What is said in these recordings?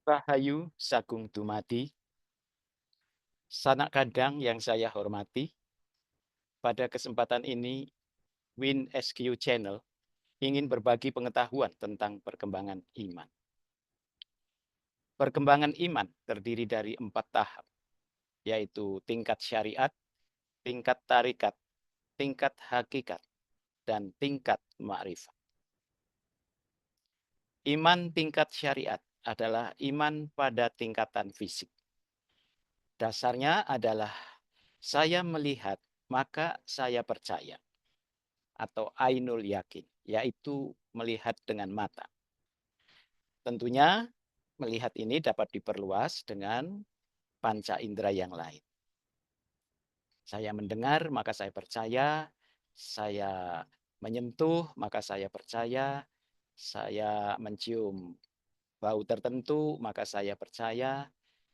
Rahayu Sagung Dumadi, sanak kadang yang saya hormati, pada kesempatan ini Win SQ Channel ingin berbagi pengetahuan tentang perkembangan iman. Perkembangan iman terdiri dari 4 tahap, yaitu tingkat syariat, tingkat tarikat, tingkat hakikat, dan tingkat ma'rifat. Iman tingkat syariat adalah iman pada tingkatan fisik. Dasarnya adalah saya melihat, maka saya percaya. Atau ainul yakin, yaitu melihat dengan mata. Tentunya melihat ini dapat diperluas dengan panca indera yang lain. Saya mendengar, maka saya percaya. Saya menyentuh, maka saya percaya. Saya mencium bau tertentu, maka saya percaya.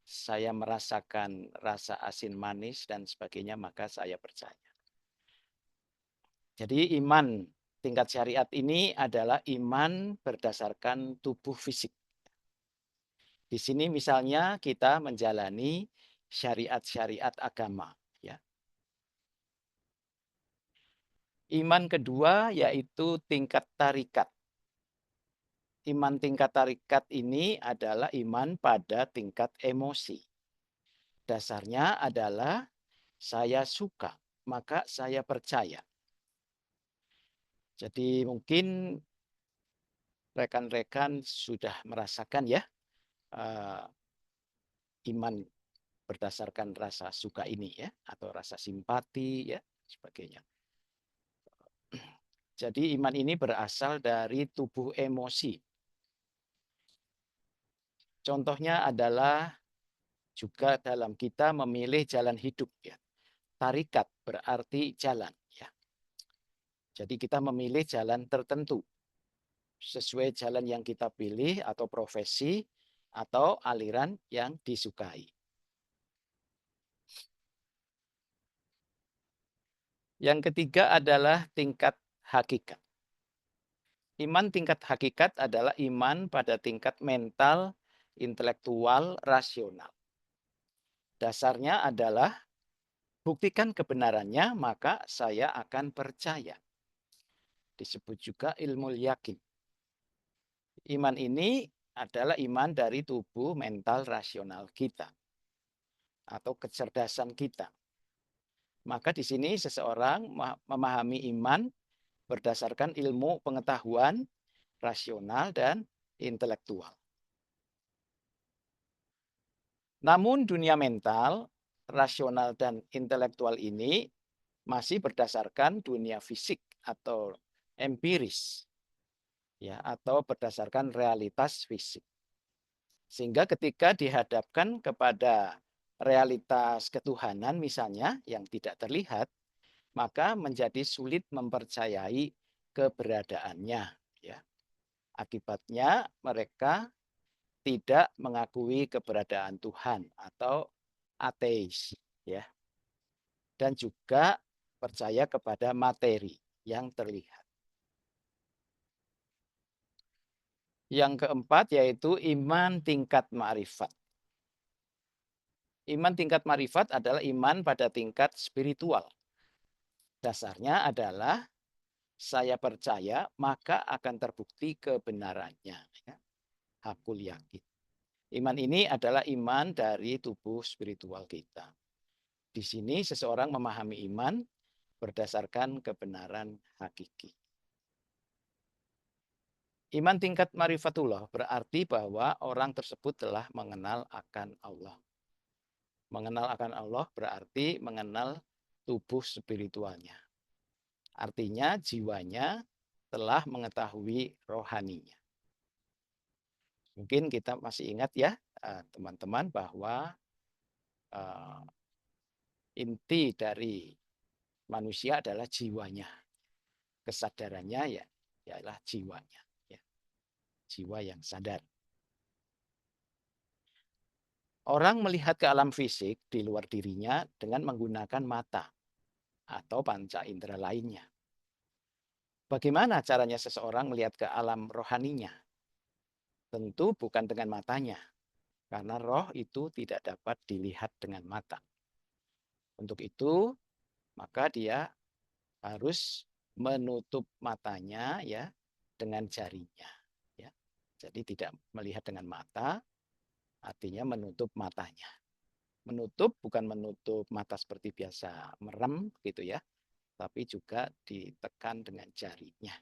Saya merasakan rasa asin manis dan sebagainya, maka saya percaya. Jadi iman tingkat syariat ini adalah iman berdasarkan tubuh fisik. Di sini misalnya kita menjalani syariat-syariat agama. Ya. Iman kedua yaitu tingkat tarikat. Iman tingkat tarikat ini adalah iman pada tingkat emosi. Dasarnya adalah saya suka, maka saya percaya. Jadi mungkin rekan-rekan sudah merasakan ya iman berdasarkan rasa suka ini ya, atau rasa simpati ya, sebagainya. Jadi iman ini berasal dari tubuh emosi. Contohnya adalah juga dalam kita memilih jalan hidup ya. Tarikat berarti jalan ya. Jadi kita memilih jalan tertentu sesuai jalan yang kita pilih atau profesi atau aliran yang disukai. Yang ketiga adalah tingkat hakikat. Iman tingkat hakikat adalah iman pada tingkat mental, intelektual, rasional. Dasarnya adalah buktikan kebenarannya, maka saya akan percaya. Disebut juga ilmu yakin. Iman ini adalah iman dari tubuh mental rasional kita atau kecerdasan kita. Maka di sini seseorang memahami iman berdasarkan ilmu pengetahuan rasional dan intelektual. Namun dunia mental, rasional dan intelektual ini masih berdasarkan dunia fisik atau empiris ya, atau berdasarkan realitas fisik. Sehingga ketika dihadapkan kepada realitas ketuhanan misalnya yang tidak terlihat, maka menjadi sulit mempercayai keberadaannya ya. Akibatnya mereka tidak mengakui keberadaan Tuhan atau ateis ya. Dan juga percaya kepada materi yang terlihat. Yang keempat yaitu iman tingkat ma'rifat. Iman tingkat ma'rifat adalah iman pada tingkat spiritual. Dasarnya adalah saya percaya maka akan terbukti kebenarannya. Ya. Hakul yakin. Iman ini adalah iman dari tubuh spiritual kita. Di sini seseorang memahami iman berdasarkan kebenaran hakiki. Iman tingkat marifatullah berarti bahwa orang tersebut telah mengenal akan Allah. Mengenal akan Allah berarti mengenal tubuh spiritualnya. Artinya jiwanya telah mengetahui rohaninya. Mungkin kita masih ingat ya teman-teman bahwa inti dari manusia adalah jiwanya. Kesadarannya ya ialah jiwanya. Ya. Jiwa yang sadar. Orang melihat ke alam fisik di luar dirinya dengan menggunakan mata atau panca indera lainnya. Bagaimana caranya seseorang melihat ke alam rohaninya? Tentu bukan dengan matanya, Karena roh itu tidak dapat dilihat dengan mata. Untuk itu, maka dia harus menutup matanya ya dengan jarinya. Ya. Jadi tidak melihat dengan mata, artinya menutup matanya. Menutup bukan menutup mata seperti biasa merem gitu ya, tapi juga ditekan dengan jarinya.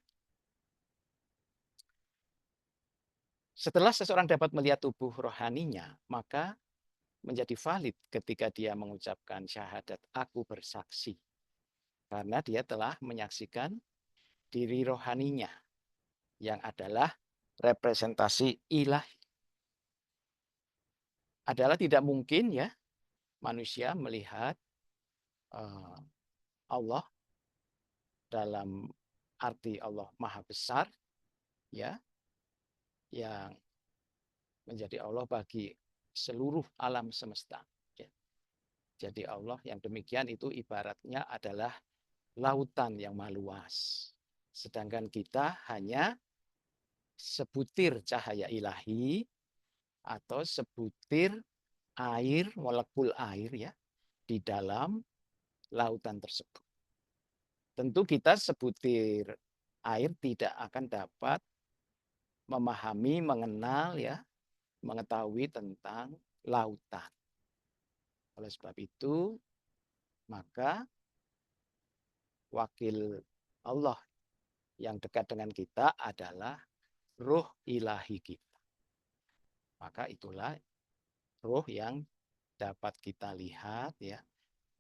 Setelah seseorang dapat melihat tubuh rohaninya, maka menjadi valid ketika dia mengucapkan syahadat aku bersaksi. Karena dia telah menyaksikan diri rohaninya yang adalah representasi ilahi. Adalah tidak mungkin ya manusia melihat Allah dalam arti Allah Maha Besar ya, yang menjadi Allah bagi seluruh alam semesta. Ya. Jadi Allah yang demikian itu ibaratnya adalah lautan yang maha luas. Sedangkan kita hanya sebutir cahaya ilahi atau sebutir air, molekul air ya, di dalam lautan tersebut. Tentu kita sebutir air tidak akan dapat memahami, mengenal ya, mengetahui tentang lautan. Oleh sebab itu, maka wakil Allah yang dekat dengan kita adalah ruh ilahi kita. Maka itulah ruh yang dapat kita lihat ya,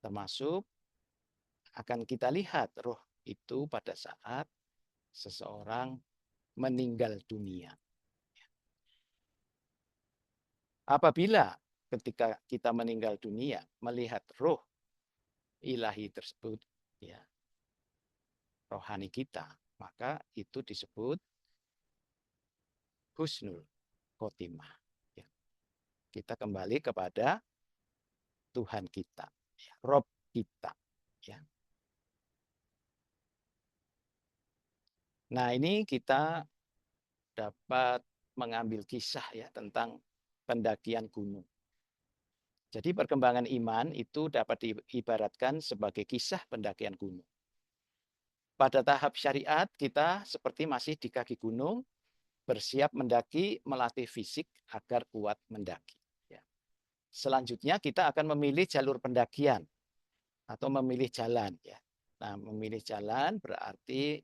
termasuk akan kita lihat ruh itu pada saat seseorang meninggal dunia. Apabila ketika kita meninggal dunia melihat ruh ilahi tersebut ya, rohani kita, maka itu disebut husnul khotimah. Ya. Kita kembali kepada Tuhan kita, ya, Rob kita. Ya. Nah ini kita dapat mengambil kisah ya tentang pendakian gunung. Jadi perkembangan iman itu dapat diibaratkan sebagai kisah pendakian gunung. Pada tahap syariat kita seperti masih di kaki gunung, bersiap mendaki, melatih fisik agar kuat mendaki. Ya. Selanjutnya kita akan memilih jalur pendakian atau memilih jalan. Ya. Nah, memilih jalan berarti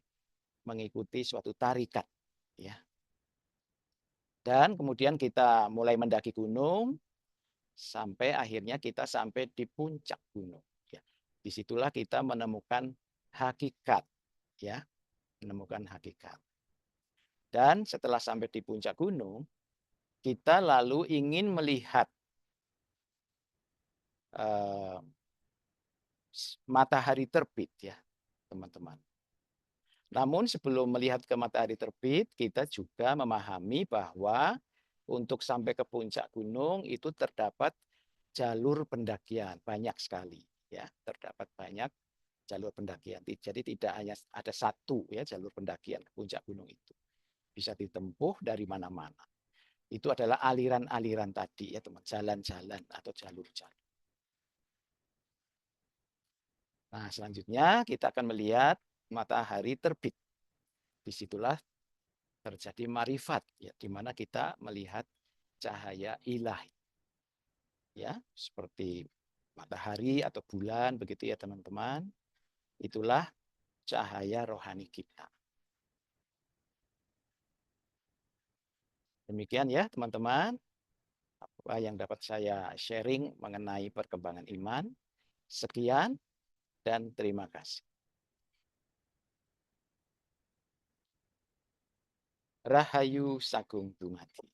mengikuti suatu tarikat. Ya. Dan kemudian kita mulai mendaki gunung, sampai akhirnya kita sampai di puncak gunung. Ya. Disitulah kita menemukan hakikat. Ya. Menemukan hakikat. Dan setelah sampai di puncak gunung, kita lalu ingin melihat matahari terbit ya, teman-teman. Namun sebelum melihat ke matahari terbit, kita juga memahami bahwa untuk sampai ke puncak gunung itu terdapat jalur pendakian banyak sekali ya, terdapat banyak jalur pendakian. Jadi tidak hanya ada satu ya jalur pendakian ke puncak gunung itu. Bisa ditempuh dari mana-mana. Itu adalah aliran-aliran tadi ya teman, jalan-jalan atau jalur-jalur. Nah, selanjutnya kita akan melihat matahari terbit. Disitulah terjadi marifat, ya, di mana kita melihat cahaya ilahi. Ya, seperti matahari atau bulan, begitu ya teman-teman. Itulah cahaya rohani kita. Demikian ya teman-teman, apa yang dapat saya sharing mengenai perkembangan iman. Sekian dan terima kasih. Rahayu Sagung Dumadi.